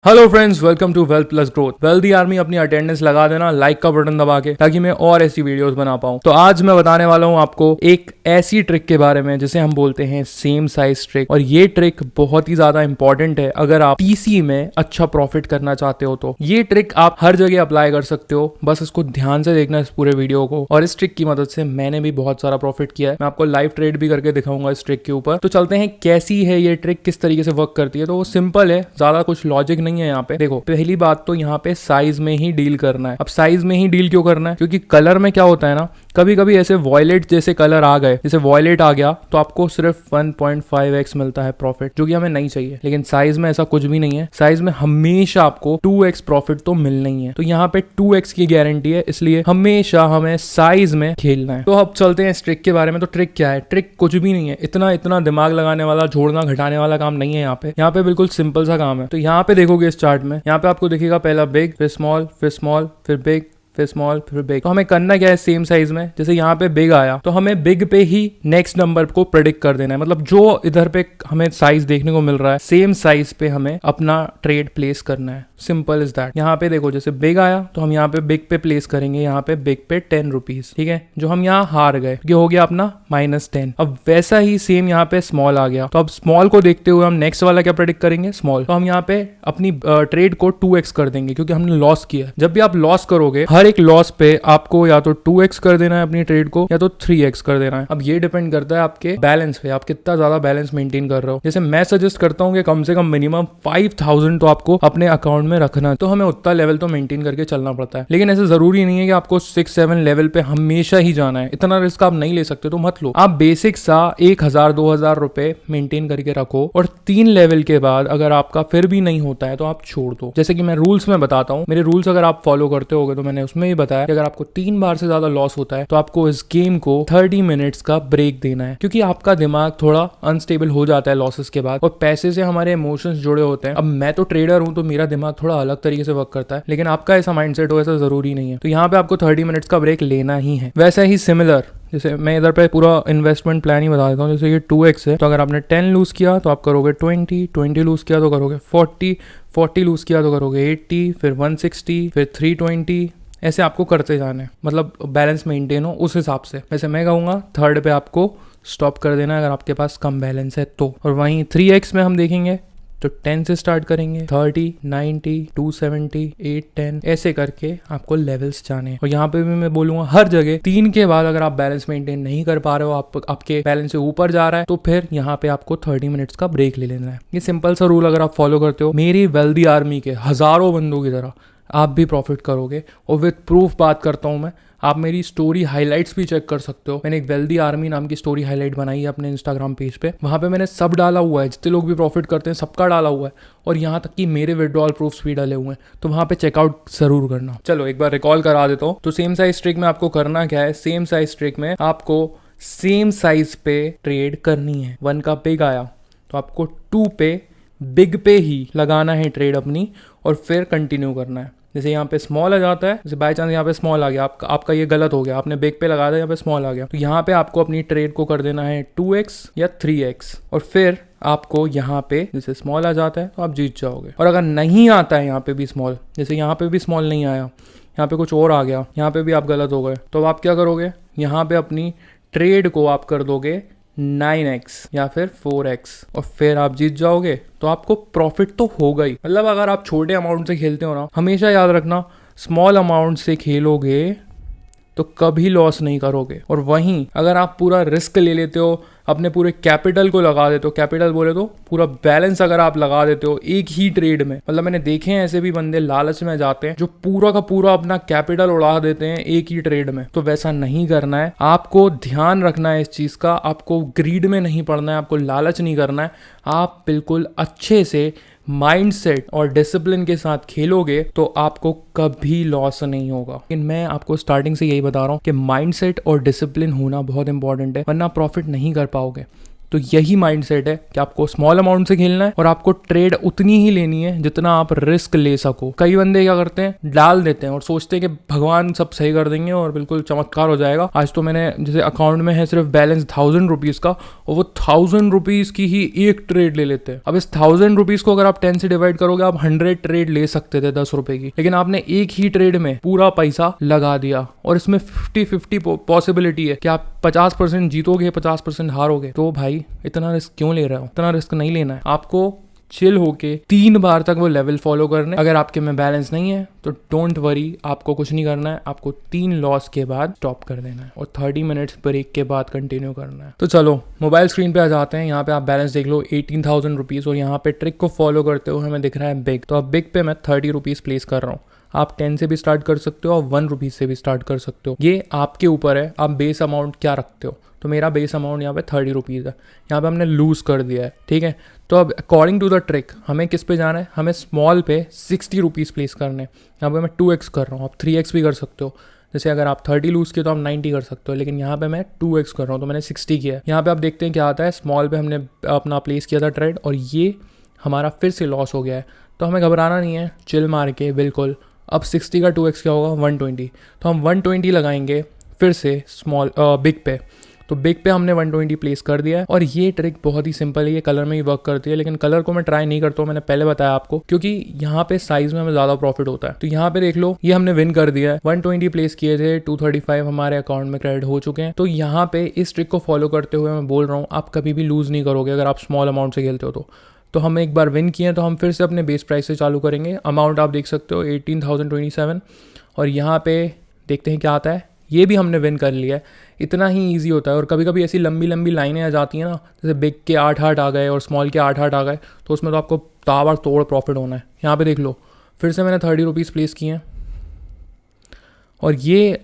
Hello friends, welcome to wealth plus growth. Wealthy army अपनी attendance लगा देना like का बटन दबा के, ताकि मैं और ऐसी वीडियोस बना पाऊं। तो आज मैं बताने वाला हूं आपको एक ऐसी ट्रिक के बारे में जिसे हम बोलते हैं सेम साइज ट्रिक। और ये ट्रिक बहुत ही ज्यादा इंपॉर्टेंट है अगर आप पीसी में अच्छा प्रॉफिट करना चाहते हो। तो ये ट्रिक आप हर जगह अप्लाई कर सकते हो, बस इसको ध्यान से देखना इस पूरे वीडियो को। और इस ट्रिक की मदद से मैंने भी बहुत सारा प्रॉफिट किया है। मैं आपको लाइव ट्रेड भी करके दिखाऊंगा इस ट्रिक के ऊपर। तो चलते हैं कैसी है ये ट्रिक, किस तरीके से वर्क करती है। तो वो सिंपल है, ज्यादा कुछ लॉजिक नहीं है यहाँ पे। देखो, पहली बात तो यहाँ पे साइज में ही डील करना है। अब साइज में ही डील क्यों करना है? क्योंकि कलर में क्या होता है ना, कभी कभी ऐसे वॉयलेट जैसे कलर आ गए, जैसे वॉयलेट आ गया तो आपको सिर्फ 1.5x मिलता है प्रॉफिट, जो कि हमें नहीं चाहिए। लेकिन साइज में ऐसा कुछ भी नहीं है। साइज में हमेशा आपको 2x प्रॉफिट तो मिलना ही है। तो यहाँ पे 2x की गारंटी है, इसलिए हमेशा हमें साइज में खेलना है। तो अब चलते हैं इस ट्रिक के बारे में। तो ट्रिक क्या है? ट्रिक कुछ भी नहीं है, इतना दिमाग लगाने वाला, जोड़ना घटाने वाला काम नहीं है यहाँ पे बिल्कुल सिंपल सा काम है। तो यहाँ पे देखोगे इस चार्ट में, यहाँ पे आपको दिखेगा पहला बिग, फिर स्मॉल, फिर स्मॉल, फिर बिग, फिर स्मॉल, फिर बिग। तो हमें करना क्या है? सेम साइज में, जैसे यहाँ पे बिग आया तो हमें बिग पे ही नेक्स्ट नंबर को प्रेडिक्ट कर देना है। मतलब जो इधर पे हमें साइज देखने को मिल रहा है, सेम साइज पे हमें अपना ट्रेड प्लेस करना है। Simple is that. यहाँ पे देखो, जैसे बिग आया तो हम यहाँ पे बिग पे प्लेस करेंगे, यहाँ पे बिग पे 10 रुपीज, ठीक है। जो हम यहाँ हार गए, ये हो गया अपना -10। अब वैसा ही सेम यहाँ पे स्मॉल आ गया, तो अब स्मॉल को देखते हुए हम नेक्स्ट वाला क्या प्रेडिक्ट करेंगे? स्मॉल। तो हम यहाँ पे अपनी ट्रेड को 2x कर देंगे, क्योंकि हमने लॉस किया। जब भी आप लॉस करोगे, हर एक लॉस पे आपको या तो 2x कर देना है अपनी ट्रेड को, या तो 3x कर देना है। अब ये डिपेंड करता है आपके बैलेंस पे, आप कितना ज्यादा बैलेंस मेंटेन कर रहे हो। जैसे मैं सजेस्ट करता हूँ कि कम से कम मिनिमम 5000 तो आपको अपने अकाउंट में रखना। तो हमें उतना लेवल तो मेंटेन करके चलना पड़ता है। लेकिन ऐसे जरूरी नहीं है कि आपको 6-7 लेवल पे हमेशा ही जाना है। इतना रिस्क आप नहीं ले सकते, तो मत लो। आप बेसिक सा 1000-2000 रुपए मेंटेन करके रखो, और 3 लेवल के बाद अगर आपका फिर भी नहीं होता है तो आप छोड़ दो। जैसे कि मैं रूल्स में बताता हूँ, मेरे रूल्स अगर आप फॉलो करते होगे तो मैंने उसमें भी बताया कि अगर आपको 3 बार से ज्यादा लॉस होता है तो आपको इस गेम को 30 मिनट्स का ब्रेक देना है। क्योंकि आपका दिमाग थोड़ा अनस्टेबल हो जाता है लॉसेस के बाद, और पैसे से हमारे इमोशंस जुड़े होते हैं। अब मैं तो ट्रेडर हूं, तो मेरा दिमाग थोड़ा अलग तरीके से वर्क करता है, लेकिन आपका ऐसा माइंडसेट हो ऐसा जरूरी नहीं है। तो यहाँ पे आपको 30 मिनट्स का ब्रेक लेना ही है। वैसा ही सिमिलर, जैसे मैं इधर पे पूरा इन्वेस्टमेंट प्लान ही बता देता हूँ। जैसे ये 2x है, तो अगर आपने 10 लूज किया तो आप करोगे 20 लूज किया तो करोगे 40 लूज किया तो करोगे 80, फिर 160, फिर 320। ऐसे आपको करते जाना है, मतलब बैलेंस मेंटेन हो उस हिसाब से। वैसे मैं कहूँगा 3rd पे आपको स्टॉप कर देना अगर आपके पास कम बैलेंस है तो। और वहीं 3x में हम देखेंगे तो 10 से स्टार्ट करेंगे, 30, 90, 270, 810, ऐसे करके आपको लेवल्स जाने हैं। और यहाँ पे भी मैं बोलूंगा हर जगह 3 के बाद अगर आप बैलेंस मेंटेन नहीं कर पा रहे हो, आपके बैलेंस से ऊपर जा रहा है, तो फिर यहाँ पे आपको 30 मिनट्स का ब्रेक ले लेना है। ये सिंपल सा रूल अगर आप फॉलो करते हो, मेरी वेल्दी आर्मी के हजारों बंदों की तरह आप भी प्रॉफिट करोगे। और विद प्रूफ बात करता हूँ मैं, आप मेरी स्टोरी हाइलाइट्स भी चेक कर सकते हो। मैंने एक वेल्दी आर्मी नाम की स्टोरी हाईलाइट बनाई है अपने इंस्टाग्राम पेज पे। वहाँ पे मैंने सब डाला हुआ है, जितने लोग भी प्रॉफिट करते हैं सबका डाला हुआ है, और यहाँ तक कि मेरे विड्रॉल प्रूफ्स भी डाले हुए हैं। तो वहाँ पे चेकआउट जरूर करना। चलो एक बार रिकॉल करा देता हूँ। तो सेम साइज ट्रिक में आपको करना क्या है? सेम साइज ट्रिक में आपको सेम साइज पे ट्रेड करनी है। 1 का बिग आया तो आपको 2 पे बिग पे ही लगाना है ट्रेड अपनी, और फिर कंटिन्यू करना है। जैसे यहाँ पे स्मॉल आ जाता है, जैसे बाय चांस यहाँ पे स्मॉल आ गया, आपका ये गलत हो गया, आपने बिग पे लगा दिया, यहाँ पे स्मॉल आ गया, तो यहाँ पे आपको अपनी ट्रेड को कर देना है 2x या 3x। और फिर आपको यहाँ पे जैसे स्मॉल आ जाता है तो आप जीत जाओगे। और अगर नहीं आता है यहाँ पे भी स्मॉल, जैसे यहाँ पे भी स्मॉल नहीं आया, यहाँ पे कुछ और आ गया, यहाँ पे भी आप गलत हो गए, तो आप क्या करोगे? यहाँ पे अपनी ट्रेड को आप कर दोगे 9x या फिर 4x, और फिर आप जीत जाओगे। तो आपको प्रॉफिट तो होगा ही। मतलब अगर आप छोटे अमाउंट से खेलते हो ना, हमेशा याद रखना, स्मॉल अमाउंट से खेलोगे तो कभी लॉस नहीं करोगे। और वहीं अगर आप पूरा रिस्क ले लेते हो, अपने पूरे कैपिटल को लगा देते हो, कैपिटल बोले तो पूरा बैलेंस अगर आप लगा देते हो एक ही ट्रेड में, मतलब मैंने देखे हैं ऐसे भी बंदे लालच में जाते हैं जो पूरा का पूरा अपना कैपिटल उड़ा देते हैं एक ही ट्रेड में। तो वैसा नहीं करना है। आपको ध्यान रखना है इस चीज का, आपको ग्रीड में नहीं पड़ना है, आपको लालच नहीं करना है। आप बिल्कुल अच्छे से माइंडसेट और डिसिप्लिन के साथ खेलोगे तो आपको कभी लॉस नहीं होगा। लेकिन मैं आपको स्टार्टिंग से यही बता रहा हूँ कि माइंडसेट और डिसिप्लिन होना बहुत इंपॉर्टेंट है, वरना प्रॉफिट नहीं कर पाओगे। तो यही माइंडसेट है कि आपको स्मॉल अमाउंट से खेलना है और आपको ट्रेड उतनी ही लेनी है जितना आप रिस्क ले सको। कई बंदे क्या करते हैं, डाल देते हैं और सोचते हैं कि भगवान सब सही कर देंगे और बिल्कुल चमत्कार हो जाएगा। आज तो मैंने जैसे अकाउंट में है सिर्फ बैलेंस 1000 रुपीज का और वो 1000 रुपीज की ही एक ट्रेड ले लेते हैं। अब इस 1000 रुपीज को अगर आप 10 से डिवाइड करोगे आप 100 ट्रेड ले सकते थे 10 रुपए की, लेकिन आपने एक ही ट्रेड में पूरा पैसा लगा दिया और इसमें 50-50 पॉसिबिलिटी है कि आप 50% जीतोगे 50% हारोगे। तो भाई इतना रिस्क क्यों ले रहे हो? इतना रिस्क नहीं लेना है आपको। चिल होके 3 बार तक वो लेवल फॉलो करने। अगर आपके में बैलेंस नहीं है तो डोंट वरी, आपको कुछ नहीं करना है। आपको 3 लॉस के बाद स्टॉप कर देना है और 30 मिनट्स ब्रेक के बाद कंटिन्यू करना है। तो चलो मोबाइल स्क्रीन पे आ जाते हैं। यहाँ पे आप बैलेंस देख लो 18,000 रुपीज और यहाँ पे ट्रिक को फॉलो करते हुए हमें दिख रहा है बिग। तो अब बिग पे मैं 30 रुपीज प्लेस कर रहा हूँ। आप 10 से भी स्टार्ट कर सकते हो और 1 रुपीज से भी स्टार्ट कर सकते हो, ये आपके ऊपर है। आप बेस अमाउंट क्या रखते हो? तो मेरा बेस अमाउंट यहाँ पे 30 रुपीज़ है। यहाँ पे हमने लूज़ कर दिया है, ठीक है। तो अब अकॉर्डिंग टू द ट्रिक हमें किस पे जाना है? हमें स्मॉल पे 60 रुपीज़ प्लेस करने। यहाँ पे मैं 2x कर रहा हूँ, आप 3x भी कर सकते हो। जैसे अगर आप 30 लूज़ किए तो आप 90 कर सकते हो, लेकिन यहाँ पे मैं 2x कर रहा हूँ तो मैंने 60 किया है। यहाँ पे आप देखते हैं क्या आता है। स्मॉल पे हमने अपना प्लेस किया था ट्रेड और ये हमारा फिर से लॉस हो गया है। तो हमें घबराना नहीं है, चिल मार के बिल्कुल। अब 60 का 2x क्या होगा? 120। तो हम 120 लगाएंगे फिर से स्मॉल बिग पे। तो बिग पे हमने 120 प्लेस कर दिया है और ये ट्रिक बहुत ही सिंपल है, ये कलर में ही वर्क करती है। लेकिन कलर को मैं ट्राई नहीं करता हूँ, मैंने पहले बताया आपको, क्योंकि यहाँ पे साइज में हमें ज़्यादा प्रॉफिट होता है। तो यहाँ पे देख लो, ये हमने विन कर दिया है। 120 प्लेस किए थे, 235 हमारे अकाउंट में क्रेडिट हो चुके हैं। तो यहाँ पे इस ट्रिक को फॉलो करते हुए मैं बोल रहा हूँ आप कभी भी लूज़ नहीं करोगे अगर आप स्मॉल अमाउंट से खेलते हो। तो हम एक बार विन किए हैं तो हम फिर से अपने बेस प्राइस से चालू करेंगे। अमाउंट आप देख सकते हो 18,027 और यहाँ पे देखते हैं क्या आता है। ये भी हमने विन कर लिया है। इतना ही इजी होता है। और कभी कभी ऐसी लंबी लंबी लाइनें आ जाती हैं ना, जैसे बिग के 8-8 आ गए और स्मॉल के 8-8 आ गए, तो उसमें तो आपको ताबड़ तोड़ प्रॉफिट होना है। यहाँ पे देख लो, फिर से मैंने 30 रुपीज़ प्लेस किए हैं और ये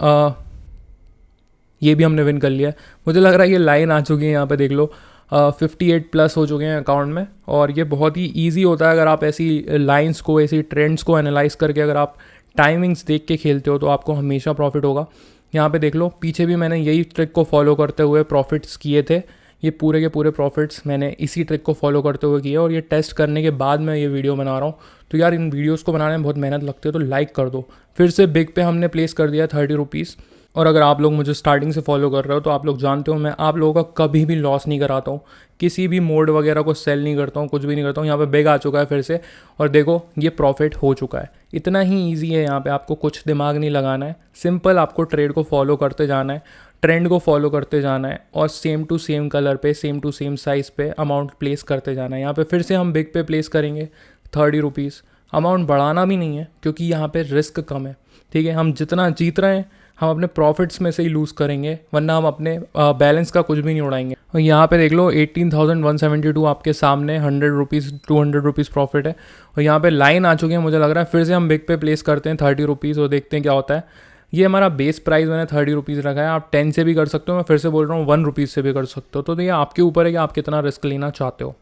भी हमने विन कर लिया है। मुझे लग रहा है ये लाइन आ चुकी है। यहाँ पे देख लो 58 प्लस हो चुके हैं अकाउंट में। और ये बहुत ही ईजी होता है अगर आप ऐसी लाइन्स को, ऐसी ट्रेंड्स को एनालाइज करके अगर आप टाइमिंग्स देख के खेलते हो तो आपको हमेशा प्रॉफिट होगा। यहाँ पे देख लो, पीछे भी मैंने यही ट्रिक को फॉलो करते हुए प्रॉफिट्स किए थे। ये पूरे के पूरे प्रॉफिट्स मैंने इसी ट्रिक को फॉलो करते हुए किए और ये टेस्ट करने के बाद मैं ये वीडियो बना रहा हूँ। तो यार इन वीडियोस को बनाने में बहुत मेहनत लगती है, तो लाइक कर दो। फिर से बिग पे हमने प्लेस कर दिया 30 रुपीज़। और अगर आप लोग मुझे स्टार्टिंग से फॉलो कर रहे हो तो आप लोग जानते हो मैं आप लोगों का कभी भी लॉस नहीं कराता हूँ, किसी भी मोड वगैरह को सेल नहीं करता हूँ, कुछ भी नहीं करता हूँ। यहाँ पे बिग आ चुका है फिर से और देखो ये प्रॉफिट हो चुका है। इतना ही ईजी है, यहाँ पे आपको कुछ दिमाग नहीं लगाना है। सिंपल आपको ट्रेड को फॉलो करते जाना है, ट्रेंड को फॉलो करते जाना है और सेम टू सेम कलर पे, सेम टू सेम साइज़ पे अमाउंट प्लेस करते जाना है। यहाँ पे फिर से हम बिग पे प्लेस करेंगे 30 रुपीज़। अमाउंट बढ़ाना भी नहीं है क्योंकि यहाँ पे रिस्क कम है, ठीक है। हम जितना जीत रहे हैं हम अपने प्रॉफिट्स में से ही लूज़ करेंगे, वरना हम अपने बैलेंस का कुछ भी नहीं उड़ाएंगे। और यहाँ पे देख लो 18,172 आपके सामने 100 रुपीज़ 200 रुपीज़ प्रॉफिट है। और यहाँ पे लाइन आ चुकी है, मुझे लग रहा है फिर से हम बिग पे प्लेस करते हैं 30 रुपीज़ और देखते हैं क्या होता है। ये हमारा बेस प्राइस मैंने 30 रुपीज़ रखा है। आप 10 से भी कर सकते हो, मैं फिर से बोल रहा हूँ 1 रुपीज़ से भी कर सकते हो। तो ये आपके ऊपर है कि आप कितना रिस्क लेना चाहते हो।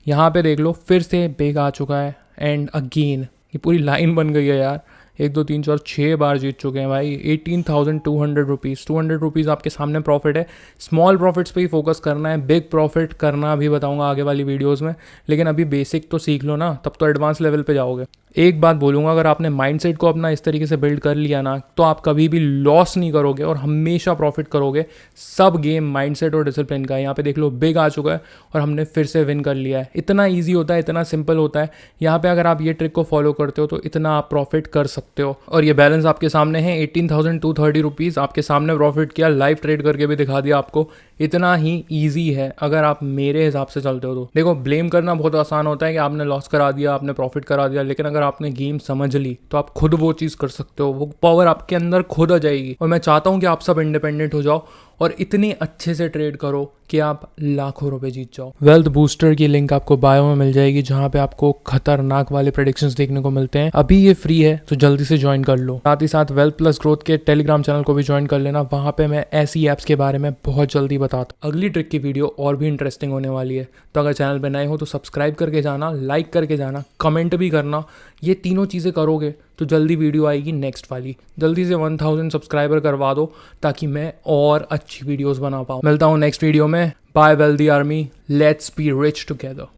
यहाँ पे देख लो फिर से बिग आ चुका है एंड अगेन ये पूरी लाइन बन गई है यार। 1 2 3 4 6 बार जीत चुके हैं भाई। 18,200 रुपीज़, 200 रुपीज़ आपके सामने प्रॉफिट है। स्मॉल प्रॉफिट्स पे ही फोकस करना है, बिग प्रॉफिट करना भी बताऊंगा आगे वाली वीडियोस में। लेकिन अभी बेसिक तो सीख लो ना, तब तो एडवांस लेवल पे जाओगे। एक बात बोलूँगा, अगर आपने माइंडसेट को अपना इस तरीके से बिल्ड कर लिया ना तो आप कभी भी लॉस नहीं करोगे और हमेशा प्रॉफिट करोगे। सब गेम माइंडसेट और डिसिप्लिन का है। यहाँ पे देख लो बिग आ चुका है और हमने फिर से विन कर लिया है। इतना ईजी होता है, इतना सिंपल होता है। यहाँ पे अगर आप ये ट्रिक को फॉलो करते हो तो इतना आप प्रॉफिट कर सकते हो। और ये बैलेंस आपके सामने है 18,230 रुपीज़ आपके सामने प्रॉफिट किया, लाइव ट्रेड करके भी दिखा दिया आपको। इतना ही ईजी है अगर आप मेरे हिसाब से चलते हो तो। देखो ब्लेम करना बहुत आसान होता है कि आपने लॉस करा दिया, आपने प्रॉफिट करा दिया, लेकिन अगर आपने गेम समझ ली तो आप खुद वो चीज़ कर सकते हो। वो पावर आपके अंदर खुद आ जाएगी। और मैं चाहता हूँ कि आप सब इंडिपेंडेंट हो जाओ और इतने अच्छे से ट्रेड करो कि आप लाखों रुपए जीत जाओ। वेल्थ बूस्टर की लिंक आपको बायो में मिल जाएगी, जहाँ पे आपको खतरनाक वाले प्रेडिक्शंस देखने को मिलते हैं। अभी ये फ्री है तो जल्दी से ज्वाइन कर लो। साथ ही साथ वेल्थ प्लस ग्रोथ के टेलीग्राम चैनल को भी ज्वाइन कर लेना। वहाँ पे मैं ऐसी ऐप्स के बारे में बहुत जल्दी बताता हूँ। अगली ट्रिक की वीडियो और भी इंटरेस्टिंग होने वाली है, तो अगर चैनल पे नए हो तो सब्सक्राइब करके जाना, लाइक करके जाना, कमेंट भी करना। ये तीनों चीज़ें करोगे तो जल्दी वीडियो आएगी नेक्स्ट वाली। जल्दी से 1000 सब्सक्राइबर करवा दो ताकि मैं और अच्छी वीडियोस बना पाऊँ। मिलता हूँ नेक्स्ट वीडियो में। Bye wealthy army, let's be rich together.